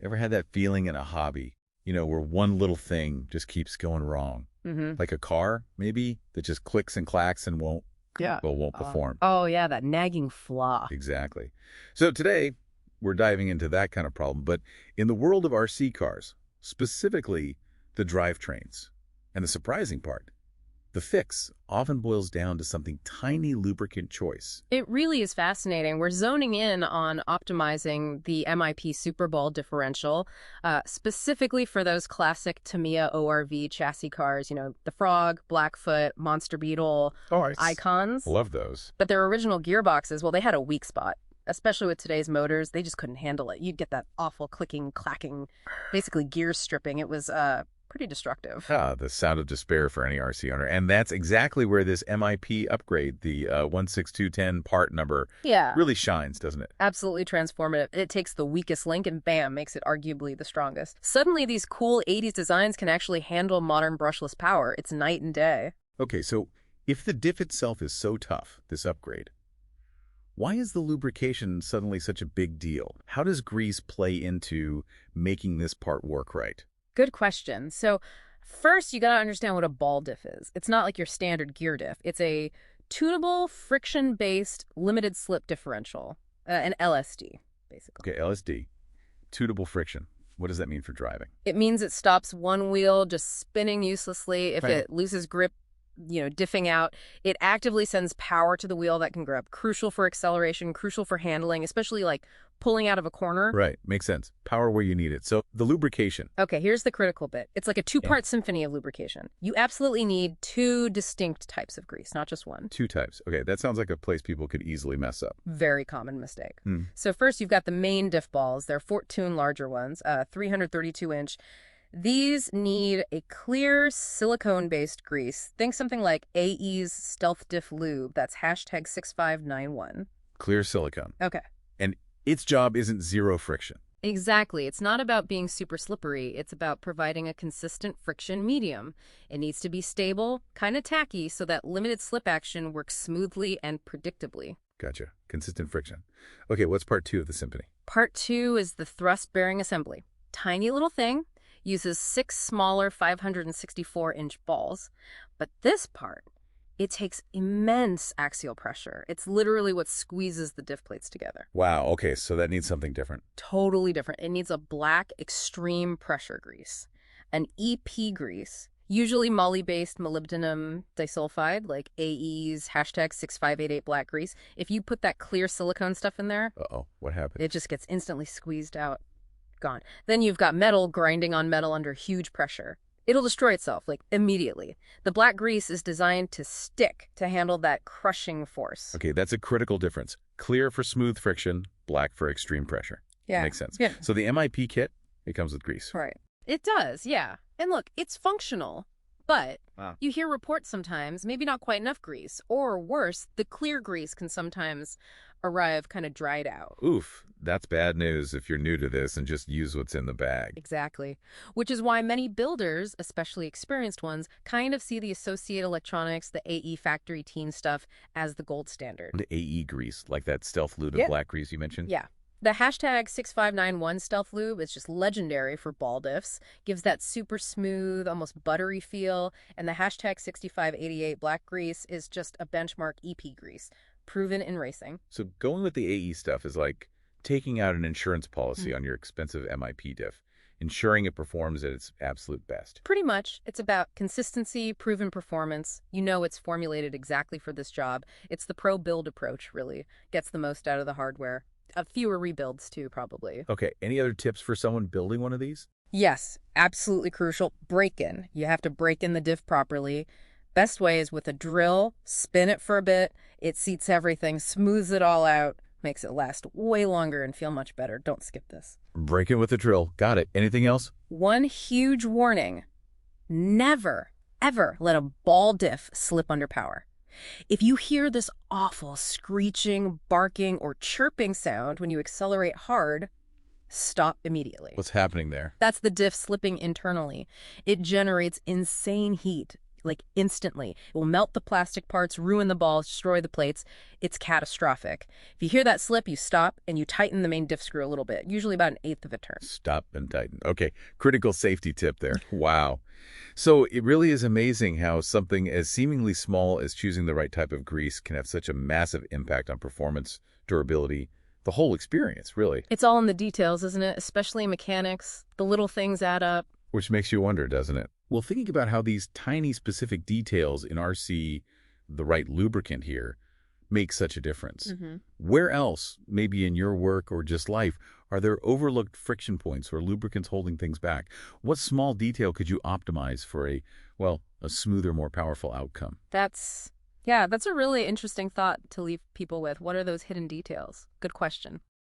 Ever had that feeling in a hobby, where one little thing just keeps going wrong? Like a car, maybe, that just clicks and clacks and won't Yeah. perform. Oh, yeah, that nagging flaw. Exactly. So today, we're diving into that kind of problem, but in the world of RC cars, specifically the drivetrains. And the surprising part, the fix often boils down to something tiny lubricant choice. It really is fascinating. We're zoning in on optimizing the MIP Super Ball differential, specifically for those classic Tamiya ORV chassis cars, the Frog, Blackfoot, Monster Beetle, Oh, I icons. love those. But their original gearboxes, well, they had a weak spot. Especially with today's motors, they just couldn't handle it. You'd get that awful clicking, clacking, basically gear stripping. It was pretty destructive. Ah, the sound of despair for any RC owner. And that's exactly where this MIP upgrade, the 16210 part number, Yeah. really shines, doesn't it? Absolutely transformative. It takes the weakest link and bam, makes it arguably the strongest. Suddenly, these cool 80s designs can actually handle modern brushless power. It's night and day. Okay, so if the diff itself is so tough, this upgrade, why is the lubrication suddenly such a big deal? How does grease play into making this part work right? Good question. So first, you got to understand what a ball diff is. It's not like your standard gear diff. It's a tunable, friction-based, limited slip differential, an LSD, basically. Okay, LSD, tunable friction. What does that mean for driving? It means it stops one wheel just spinning uselessly. If Right. it loses grip, diffing out, it actively sends power to the wheel that can grip. Crucial for acceleration, crucial for handling, especially like pulling out of a corner. Right, makes sense. Power where you need it. So the lubrication. Okay, here's the critical bit. It's like a two-part symphony of lubrication. You absolutely need two distinct types of grease, not just one. Two types. Okay, that sounds like a place people could easily mess up. Very common mistake. So first, you've got the main diff balls. They're 14 larger ones, 332-inch. These need a clear silicone-based grease. Think something like AE's Stealth Diff Lube. That's hashtag 6591. Clear silicone. Okay. And its job isn't zero friction. Exactly. It's not about being super slippery. It's about providing a consistent friction medium. It needs to be stable, kind of tacky, so that limited slip action works smoothly and predictably. Gotcha. Consistent friction. Okay, what's part two of the symphony? Part two is the thrust-bearing assembly. Tiny little thing. Uses 6 smaller 564-inch balls. But this part, it takes immense axial pressure. It's literally what squeezes the diff plates together. Wow, okay, so that needs something different. Totally different. It needs a black extreme pressure grease. An EP grease, usually moly-based molybdenum disulfide, like AE's hashtag 6588 black grease. If you put that clear silicone stuff in there, Uh-oh, what happened? it just gets instantly squeezed out. Gone. Then you've got metal grinding on metal under huge pressure. It'll destroy itself, like, immediately. The black grease is designed to stick, to handle that crushing force. Okay, that's a critical difference. Clear for smooth friction, black for extreme pressure. Yeah. Makes sense. Yeah. So the MIP kit, it comes with grease. Right. It does, yeah. And look, it's functional. But Wow. you hear reports sometimes, maybe not quite enough grease. Or worse, the clear grease can sometimes arrive kind of dried out. Oof, that's bad news if you're new to this and just use what's in the bag. Exactly. Which is why many builders, especially experienced ones, kind of see the Associated Electronics, the AE factory teen stuff, as the gold standard. The AE grease, like that Stealth Lube Yeah. black grease you mentioned? Yeah. The hashtag 6591 Stealth Lube is just legendary for ball diffs, gives that super smooth, almost buttery feel, and the hashtag 6588 black grease is just a benchmark EP grease, proven in racing. So going with the AE stuff is like taking out an insurance policy on your expensive MIP diff, ensuring it performs at its absolute best. Pretty much, it's about consistency, proven performance. You know it's formulated exactly for this job. It's the pro-build approach, really. Gets the most out of the hardware. Fewer rebuilds, too, probably. Okay, any other tips for someone building one of these? Yes, absolutely crucial. Break-in. You have to break in the diff properly. Best way is with a drill, spin it for a bit. It seats everything, smooths it all out, makes it last way longer and feel much better. Don't skip this. Break it with a drill. Got it. Anything else? One huge warning. Never, ever let a ball diff slip under power. If you hear this awful screeching, barking, or chirping sound when you accelerate hard, stop immediately. What's happening there? That's the diff slipping internally. It generates insane heat. like instantly. It will melt the plastic parts, ruin the balls, destroy the plates. It's catastrophic. If you hear that slip, you stop and you tighten the main diff screw a little bit, usually about 1/8 of a turn. Stop and tighten. Okay, critical safety tip there. Wow. So it really is amazing how something as seemingly small as choosing the right type of grease can have such a massive impact on performance, durability, the whole experience, really. It's all in the details, isn't it? Especially in mechanics. The little things add up. Which makes you wonder, doesn't it? Well, thinking about how these tiny specific details in RC, the right lubricant here, make such a difference. Where else, maybe in your work or just life, are there overlooked friction points or lubricants holding things back? What small detail could you optimize for a smoother, more powerful outcome? That's a really interesting thought to leave people with. What are those hidden details? Good question.